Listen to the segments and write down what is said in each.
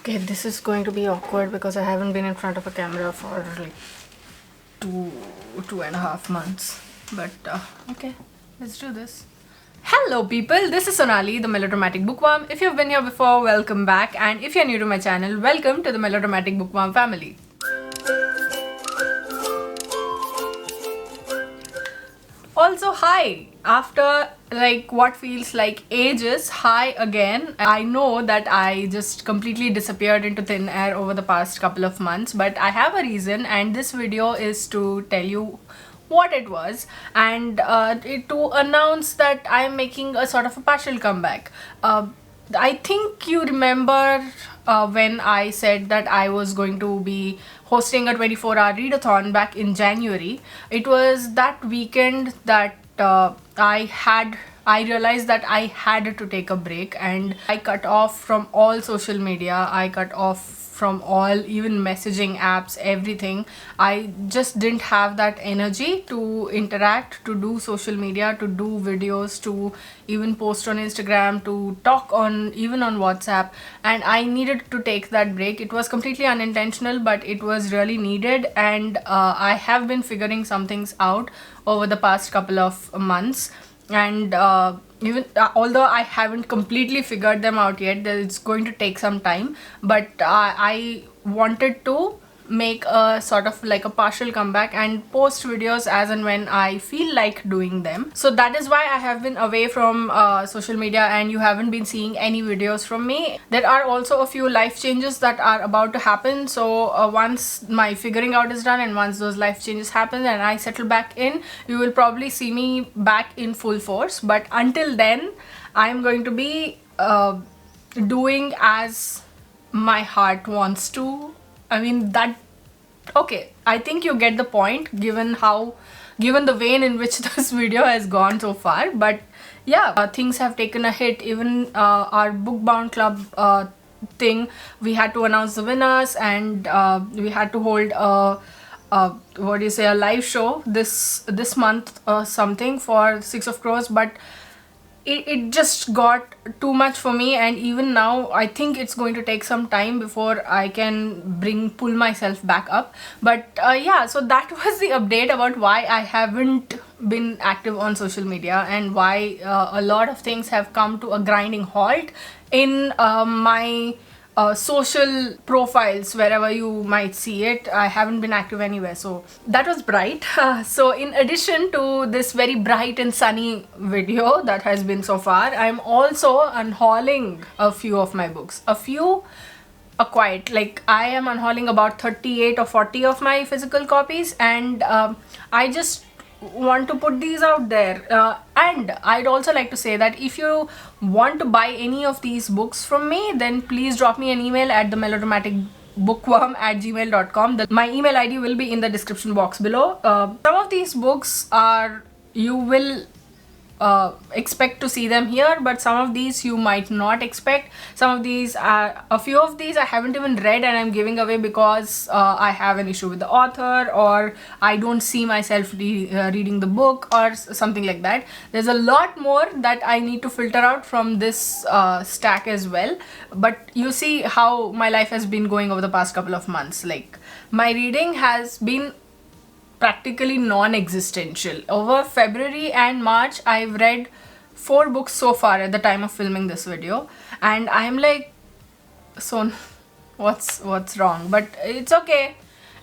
Okay, this is going to be awkward because I haven't been in front of a camera for like two and a half months. But okay, let's do this. Hello people, this is Sonali, the Melodramatic Bookworm. If you've been here before, welcome back. And if you're new to my channel, welcome to the Melodramatic Bookworm family. Also, hi! After like what feels like ages, hi again. I know that I just completely disappeared into thin air over the past couple of months, but I have a reason, and this video is to tell you what it was and to announce that I'm making a sort of a partial comeback. I think you remember when I said that I was going to be hosting a 24-hour readathon back in January. It was that weekend that I realized that I had to take a break, and I cut off from all social media. I cut off from all even messaging apps, everything. I just didn't have that energy to interact, to do social media, to do videos, to even post on Instagram, to talk on even on WhatsApp, and I needed to take that break. It was completely unintentional, but it was really needed, and I have been figuring some things out over the past couple of months, and even although I haven't completely figured them out yet, that it's going to take some time, but I wanted to make a sort of like a partial comeback and post videos as and when I feel like doing them. So that is why I have been away from social media and you haven't been seeing any videos from me. There are also a few life changes that are about to happen, so once my figuring out is done and once those life changes happen and I settle back in, you will probably see me back in full force. But until then, I'm going to be doing as my heart wants to. I mean, that, okay, I think you get the point given the vein in which this video has gone so far. But yeah, things have taken a hit. Even our bookbound club thing, we had to announce the winners, and we had to hold a live show this month something for 6 of Crows, but it just got too much for me, and even now I think it's going to take some time before I can pull myself back up. But yeah, so that was the update about why I haven't been active on social media and why a lot of things have come to a grinding halt in my social profiles, wherever you might see it. I haven't been active anywhere, so that was bright. So in addition to this very bright and sunny video that has been so far, I'm also unhauling a few of my books. Quite, like, I am unhauling about 38 or 40 of my physical copies, and I just want to put these out there, and I'd also like to say that if you want to buy any of these books from me, then please drop me an email at themelodramaticbookworm@gmail.com. My email ID will be in the description box below. Some of these books you will expect to see them here, but some of these you might not expect. A few of these I haven't even read and I'm giving away because I have an issue with the author, or I don't see myself reading the book, or something like that. There's a lot more that I need to filter out from this stack as well. But you see how my life has been going over the past couple of months. Like, my reading has been practically non-existential. Over February and March, I've read 4 books so far at the time of filming this video, and I'm like, so what's wrong? But it's okay.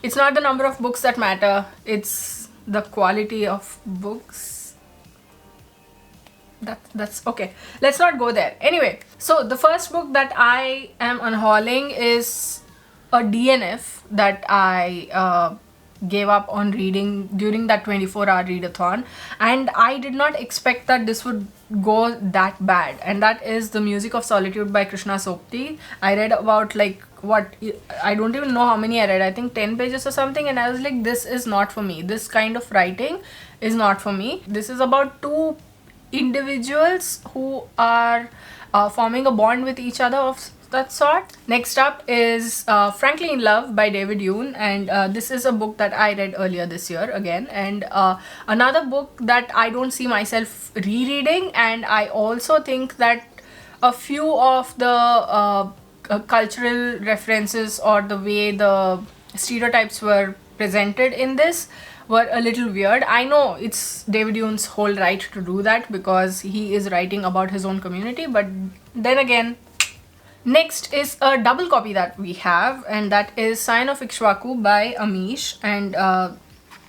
It's not the number of books that matter, it's the quality of books. That's okay. Let's not go there. Anyway, so the first book that I am unhauling is a DNF that I gave up on reading during that 24-hour readathon, and I did not expect that this would go that bad, and that is The Music of Solitude by Krishna Sopti. I read about, like, I don't even know how many I read, I think 10 pages or something, and I was like, this is not for me. This kind of writing is not for me. This is about 2 individuals who are forming a bond with each other of that sort. Next up is Frankly in Love by David Yoon, and this is a book that I read earlier this year again, and another book that I don't see myself rereading, and I also think that a few of the cultural references or the way the stereotypes were presented in this were a little weird. I know it's David Yoon's whole right to do that because he is writing about his own community, but then again. Next is a double copy that we have, and that is Sign of Ikshwaku by Amish, and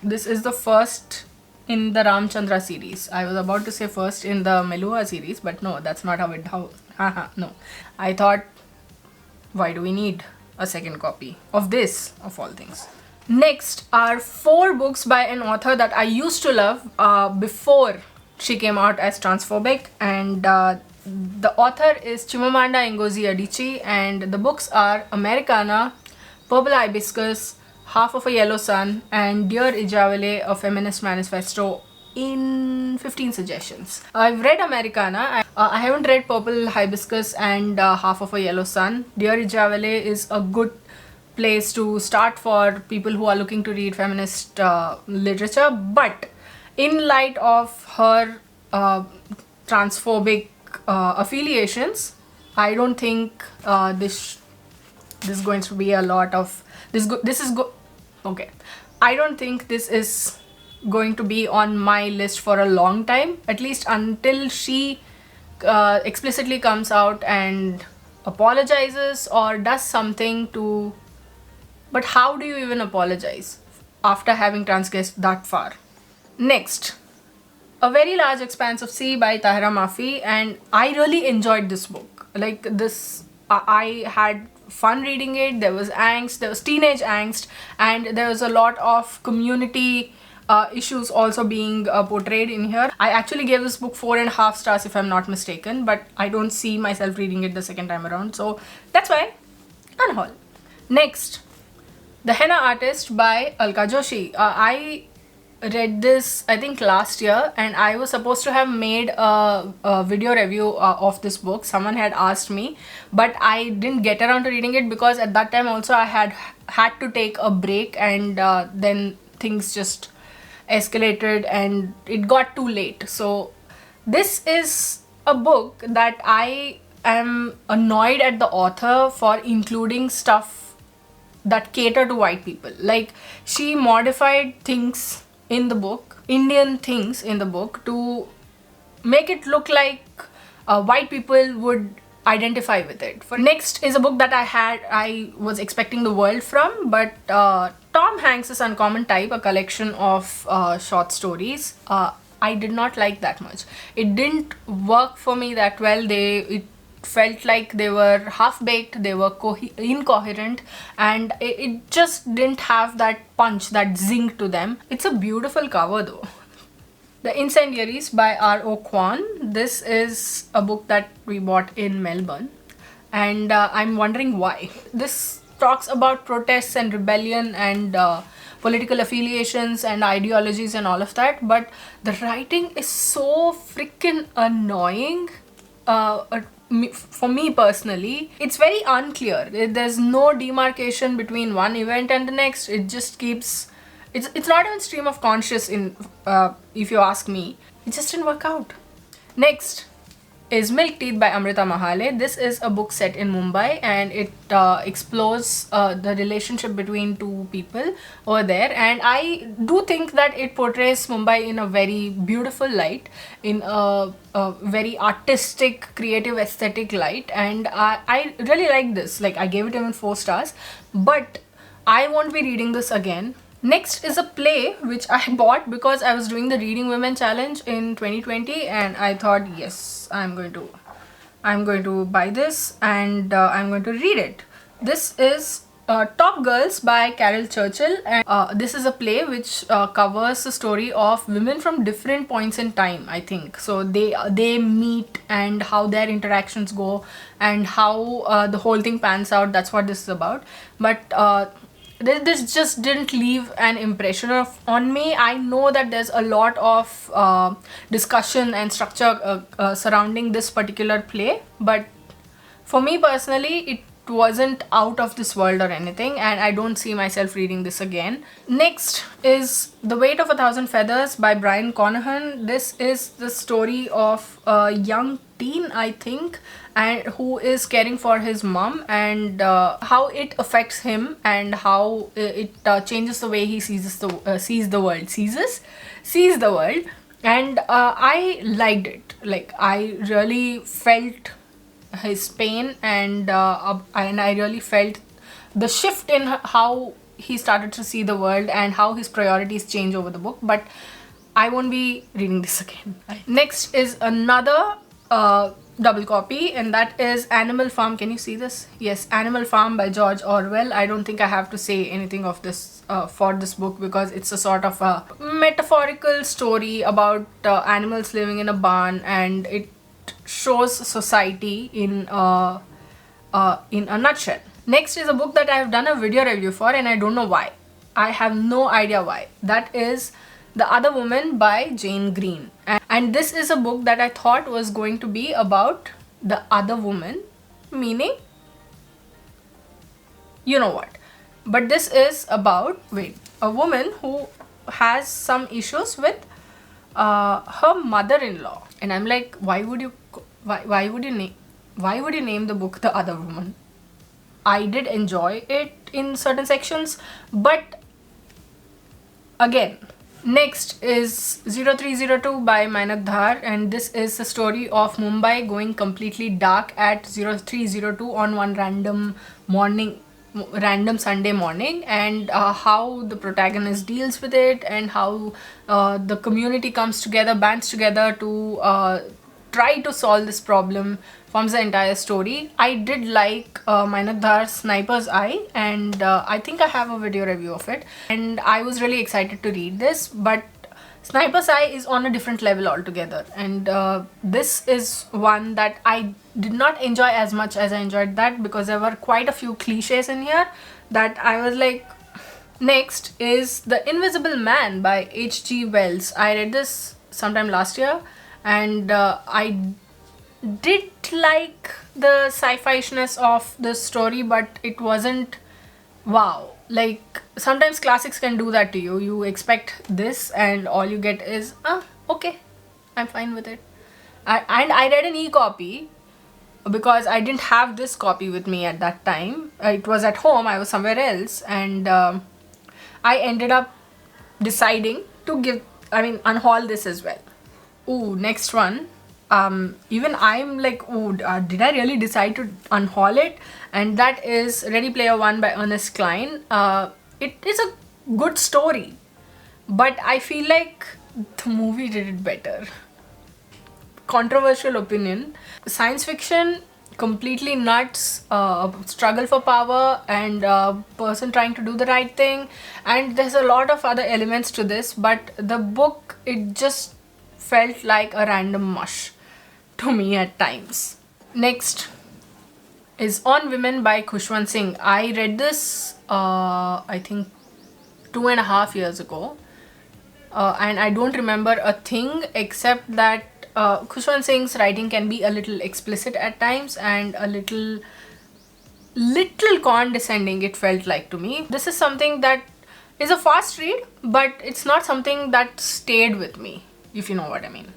this is the first in the Ramchandra series. I was about to say first in the Melua series, but no, that's not no. I thought, why do we need a second copy of this, of all things? Next are 4 books by an author that I used to love before she came out as transphobic, and the author is Chimamanda Ngozi Adichie, and the books are Americana, Purple Hibiscus, Half of a Yellow Sun, and Dear Ijawale, A Feminist Manifesto in 15 suggestions. I've read Americana. I haven't read Purple Hibiscus and Half of a Yellow Sun. Dear Ijawale is a good place to start for people who are looking to read feminist literature, but in light of her transphobic affiliations, I don't think this is going to be a lot of okay. I don't think this is going to be on my list for a long time, at least until she explicitly comes out and apologizes or does something to. But how do you even apologize after having transgressed that far? Next, A Very Large Expanse of Sea by Tahira Mafi, and I really enjoyed this book. Like this, I had fun reading it. There was angst, there was teenage angst, and there was a lot of community issues also being portrayed in here. I actually gave this book 4.5 stars if I'm not mistaken, but I don't see myself reading it the second time around, so that's why Unhaul. Next, The Henna Artist by Alka Joshi. I read this I think last year, and I was supposed to have made a video review of this book. Someone had asked me, but I didn't get around to reading it because at that time also I had to take a break, and then things just escalated and it got too late. So this is a book that I am annoyed at the author for including stuff that cater to white people. Like, she modified things in the book, Indian things in the book, to make it look like white people would identify with it. For next is a book that I was expecting the world from, but Tom Hanks's Uncommon Type, a collection of short stories. I did not like that much. It didn't work for me that well. It felt like they were half-baked, they were incoherent, and it just didn't have that punch, that zing to them. It's a beautiful cover though. The Incendiaries by R.O. Kwan. This is a book that we bought in Melbourne, and I'm wondering why. This talks about protests and rebellion and political affiliations and ideologies and all of that, but the writing is so freaking annoying. For me personally, it's very unclear. There's no demarcation between one event and the next. It just keeps... It's not even stream of conscious in if you ask me. It just didn't work out. Next is Milk Teeth by Amrita Mahale. This is a book set in Mumbai, and it explores the relationship between two people over there, and I do think that it portrays Mumbai in a very beautiful light, in a very artistic, creative, aesthetic light, and I really like this. Like, I gave it even 4 stars, but I won't be reading this again. Next is a play which I bought because I was doing the Reading Women Challenge in 2020, and I thought, yes, I'm going to buy this, and I'm going to read it. This is Top Girls by Carol Churchill, and this is a play which covers the story of women from different points in time, I think. So they meet and how their interactions go and how the whole thing pans out. That's what this is about. But this just didn't leave an impression on me. I know that there's a lot of discussion and structure surrounding this particular play, but for me personally, wasn't out of this world or anything, and I don't see myself reading this again. Next is The Weight of a Thousand Feathers by Brian Conahan. This is the story of a young teen, I think, and who is caring for his mom, and how it affects him, and how it changes the way he sees the world. And I liked it. Like, I really felt his pain, and I really felt the shift in how he started to see the world and how his priorities change over the book. But I won't be reading this again. Next is another double copy, and that is Animal Farm. Can you see this? Yes, Animal Farm by George Orwell. I don't think I have to say anything of this for this book, because it's a sort of a metaphorical story about animals living in a barn, and it shows society in a nutshell. Next is a book that I have done a video review for, and I don't know why. I have no idea why. That is The Other Woman by Jane Green. And this is a book that I thought was going to be about the other woman, meaning, you know what. But this is about, a woman who has some issues with her mother-in-law. And I'm like, why would you name the book The Other Woman? I did enjoy it in certain sections, but again. Next is 0302 by Mainak Dhar, and this is the story of Mumbai going completely dark at 0302 on one random Sunday morning, and how the protagonist deals with it, and how the community bands together to try to solve this problem, forms the entire story. I did like Mainak Dhar's Sniper's Eye, and I think I have a video review of it, and I was really excited to read this. But Sniper's Eye is on a different level altogether, and this is one that I did not enjoy as much as I enjoyed that, because there were quite a few cliches in here that I was like. Next is The Invisible Man by H.G. Wells. I read this sometime last year, and I did like the sci-fi-ishness of the story, but it wasn't wow. Like, sometimes classics can do that to you. You expect this and all you get is okay, I'm fine with it. And I read an e-copy because I didn't have this copy with me at that time. It was at home, I was somewhere else, and I ended up deciding to unhaul this as well. Ooh, next one. Even I'm like, oh, did I really decide to unhaul it? And that is Ready Player One by Ernest Cline. It is a good story, but I feel like the movie did it better. Controversial opinion. Science fiction, completely nuts, struggle for power, and person trying to do the right thing, and there's a lot of other elements to this, but the book, it just felt like a random mush to me at times. Next is On Women by Khushwant Singh. I read this I think 2.5 years ago, and I don't remember a thing except that Khushwant Singh's writing can be a little explicit at times, and a little condescending, it felt like to me. This is something that is a fast read, but it's not something that stayed with me, if you know what I mean.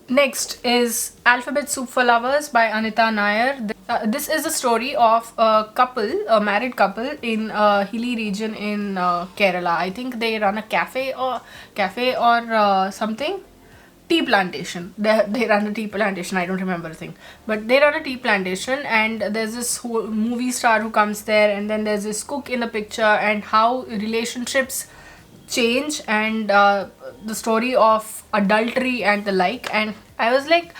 Next is Alphabet Soup for Lovers by Anita Nair. This is a story of a married couple in a hilly region in Kerala. I think they run a cafe or something. Tea plantation. They run a tea plantation. I don't remember a thing, but they run a tea plantation, and there's this whole movie star who comes there, and then there's this cook in the picture, and how relationships change, and the story of adultery and the like. And I was like,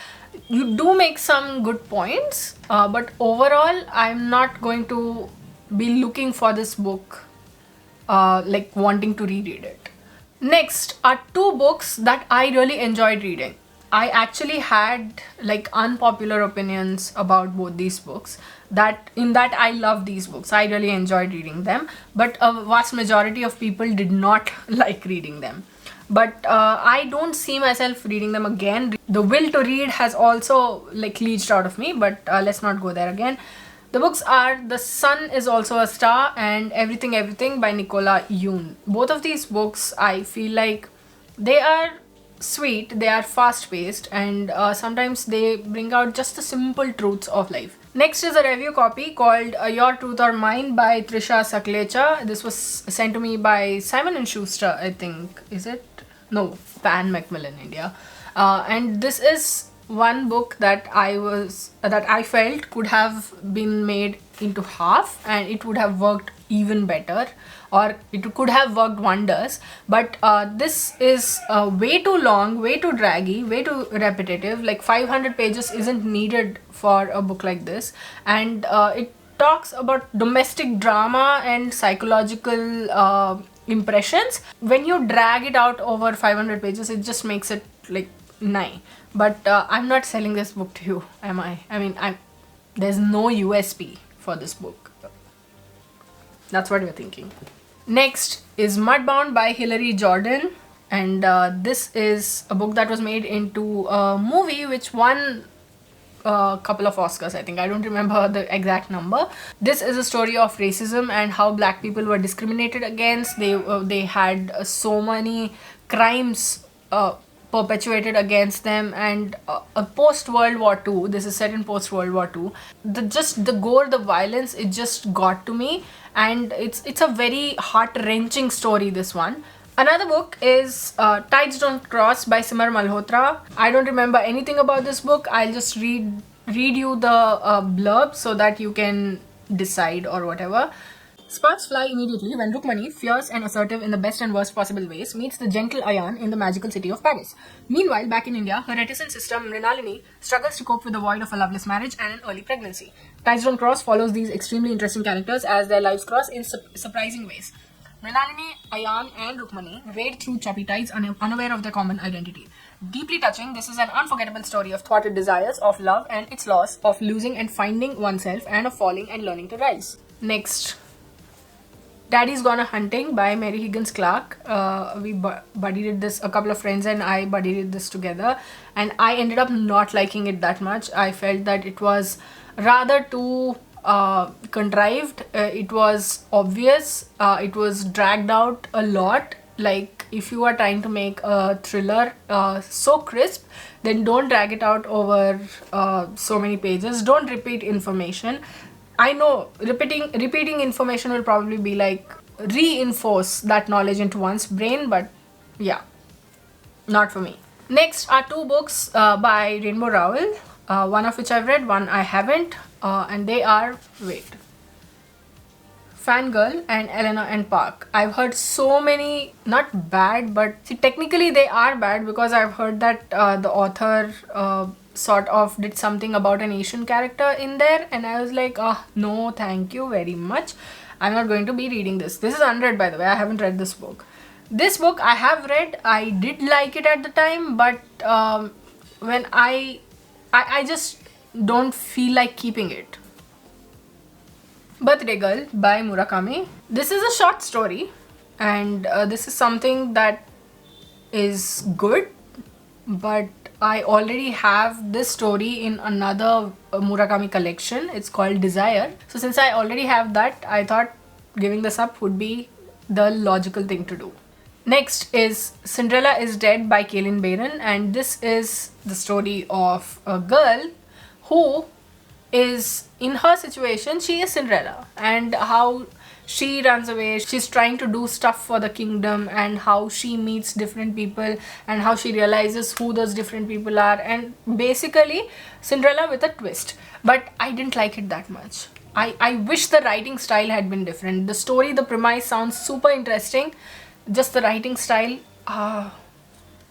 you do make some good points, but overall I'm not going to be looking for this book like wanting to reread it. Next are two books that I really enjoyed reading. I actually had like unpopular opinions about both these books. That I love these books. I really enjoyed reading them, but a vast majority of people did not like reading them. But I don't see myself reading them again. The will to read has also like leached out of me, but let's not go there again. The books are The Sun is Also a Star and Everything Everything by Nicola Yoon. Both of these books, I feel like they are sweet, they are fast paced, and sometimes they bring out just the simple truths of life. Next is a review copy called Your Truth or Mine by Trisha Saklecha. This was sent to me by Simon & Schuster, I think. Is it? No, Pan Macmillan India. And this is one book that I felt could have been made into half and it would have worked even better, or it could have worked wonders, but this is way too long, way too draggy, way too repetitive. Like 500 pages isn't needed for a book like this, and it talks about domestic drama and psychological impressions. When you drag it out over 500 pages, it just makes it like nigh. But I'm not selling this book to you, am I? I mean, there's no USP for this book. That's what you're thinking. Next is Mudbound by Hilary Jordan, and this is a book that was made into a movie which won a couple of Oscars, I think. I don't remember the exact number. This is a story of racism and how black people were discriminated against. They had so many crimes perpetuated against them, and post World War II. This is set in post World War II. The gore, the violence, it just got to me, and it's a very heart wrenching story, this one. Another book is Tides Don't Cross by Simar Malhotra. I don't remember anything about this book. I'll just read you the blurb so that you can decide or whatever. Sparks fly immediately when Rukmani, fierce and assertive in the best and worst possible ways, meets the gentle Ayan in the magical city of Paris. Meanwhile, back in India, her reticent sister Mrinalini struggles to cope with the void of a loveless marriage and an early pregnancy. Tides Don't Cross follows these extremely interesting characters as their lives cross in surprising ways. Mrinalini, Ayan and Rukmani wade through choppy tides unaware of their common identity. Deeply touching, this is an unforgettable story of thwarted desires, of love and its loss, of losing and finding oneself, and of falling and learning to rise. Next, Daddy's Gone A-Hunting by Mary Higgins Clark. We buddied this, a couple of friends and I buddied this together, and I ended up not liking it that much. I felt that it was rather too contrived. It was obvious. It was dragged out a lot. Like, if you are trying to make a thriller so crisp, then don't drag it out over so many pages. Don't repeat information. I know repeating information will probably be like reinforce that knowledge into one's brain, but yeah, not for me. Next are two books by Rainbow Rowell, one of which I've read, one I haven't, and they are, Fangirl and Elena and Park. I've heard so many, not bad, but see, technically they are bad because I've heard that the author sort of did something about an Asian character in there, and I was like, no thank you very much, I'm not going to be reading this. This is unread, by the way. I haven't read this book. This book I have read. I did like it at the time, but when I just don't feel like keeping it. Birthday Girl by Murakami. This is a short story, and this is something that is good, but I already have this story in another Murakami collection. It's called Desire. So since I already have that, I thought giving this up would be the logical thing to do. Next is Cinderella is Dead by Kaylin Bayron, and this is the story of a girl who is, in her situation, she is Cinderella, and how she runs away, she's trying to do stuff for the kingdom, and how she meets different people and how she realizes who those different people are, and basically Cinderella with a twist. But I didn't like it that much. I wish the writing style had been different. The story, the premise sounds super interesting, just the writing style.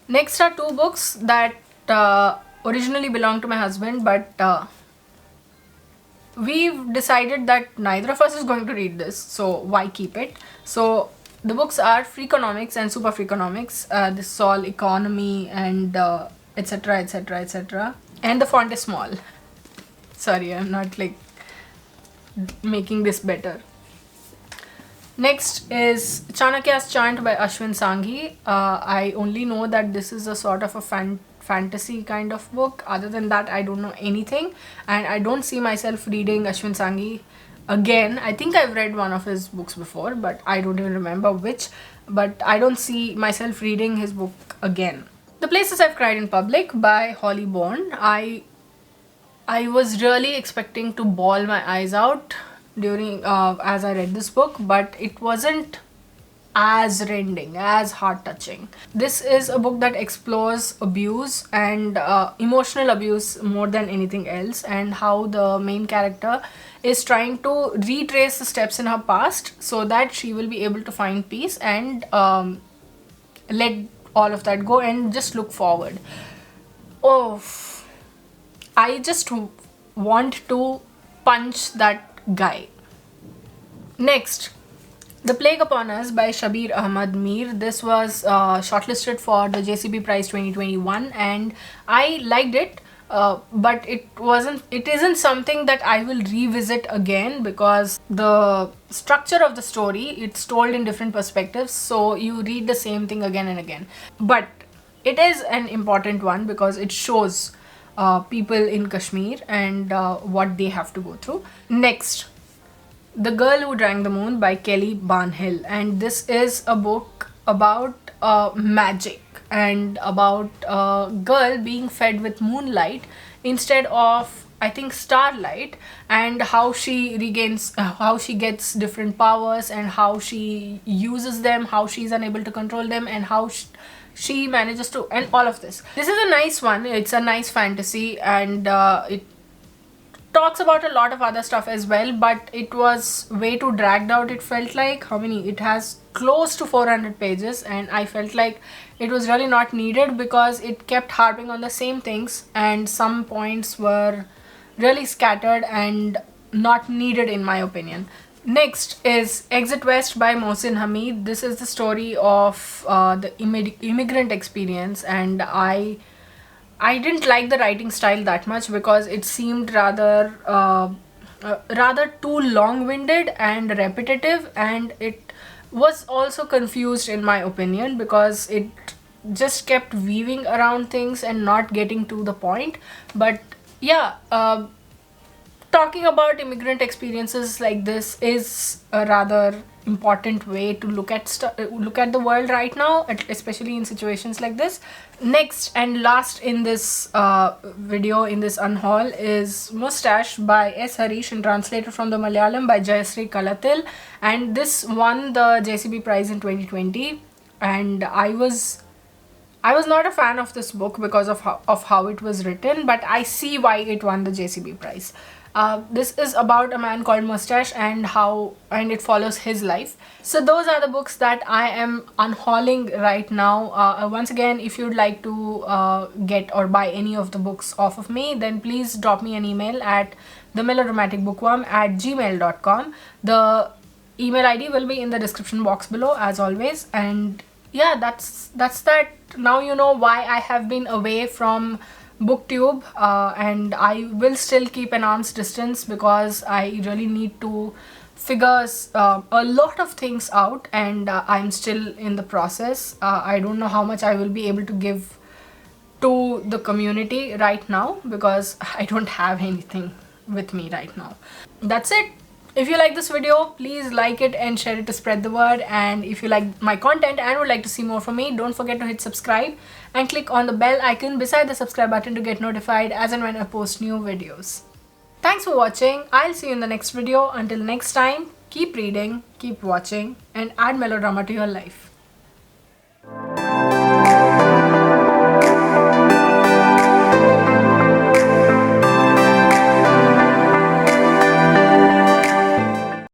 Next are two books that originally belonged to my husband, but we've decided that neither of us is going to read this, so why keep it? So the books are Freakonomics and Super Freakonomics. This is all economy and etc, etc, etc, and the font is small. Sorry, I'm not like making this better. Next is Chanakya's Chant by Ashwin Sanghi. I only know that this is a sort of a fantasy kind of book. Other than that, I don't know anything, and I don't see myself reading Ashwin Sanghi again. I think I've read one of his books before, but I don't even remember which. But I don't see myself reading his book again. The Places I've Cried in Public by Holly Bourne. I was really expecting to bawl my eyes out during as I read this book, but it wasn't as rending, as heart-touching. This is a book that explores abuse and emotional abuse more than anything else, and how the main character is trying to retrace the steps in her past so that she will be able to find peace and let all of that go and just look forward. Oh, I just want to punch that guy. Next, The Plague Upon Us by Shabir Ahmad Mir. This was shortlisted for the JCB Prize 2021, and I liked it, but it isn't something that I will revisit again, because the structure of the story, it's told in different perspectives, so you read the same thing again and again. But it is an important one because it shows people in Kashmir and what they have to go through. Next, The Girl Who Drank the Moon by Kelly Barnhill, and this is a book about magic and about a girl being fed with moonlight instead of, I think, starlight, and how she regains, how she gets different powers and how she uses them, how she's unable to control them, and how she manages to, and all of this. This is a nice one. It's a nice fantasy, and it talks about a lot of other stuff as well, but it was way too dragged out. It felt like, how many? It has close to 400 pages, and I felt like it was really not needed because it kept harping on the same things, and some points were really scattered and not needed in my opinion. Next is Exit West by Mohsin Hamid. This is the story of the immigrant experience, and I didn't like the writing style that much because it seemed rather too long-winded and repetitive, and it was also confused in my opinion because it just kept weaving around things and not getting to the point. But yeah, talking about immigrant experiences like this is a rather important way to look at the world right now, especially in situations like this. Next and last in this video, in this unhaul, is Mustache by S. Harish and translated from the Malayalam by Jayasri Kalatil, and this won the JCB Prize in 2020, and I was not a fan of this book because of how it was written, but I see why it won the JCB Prize. This is about a man called Mustache and it follows his life. So those are the books that I am unhauling right now. Once again, if you'd like to get or buy any of the books off of me, then please drop me an email at themelodramaticbookworm@gmail.com. The email ID will be in the description box below as always. And yeah, that's that. Now you know why I have been away from BookTube, and I will still keep an arm's distance because I really need to figure a lot of things out, and I'm still in the process. I don't know how much I will be able to give to the community right now because I don't have anything with me right now. That's it. If you like this video, please like it and share it to spread the word. And if you like my content and would like to see more from me, don't forget to hit subscribe and click on the bell icon beside the subscribe button to get notified as and when I post new videos. Thanks for watching. I'll see you in the next video. Until next time, keep reading, keep watching, and add melodrama to your life.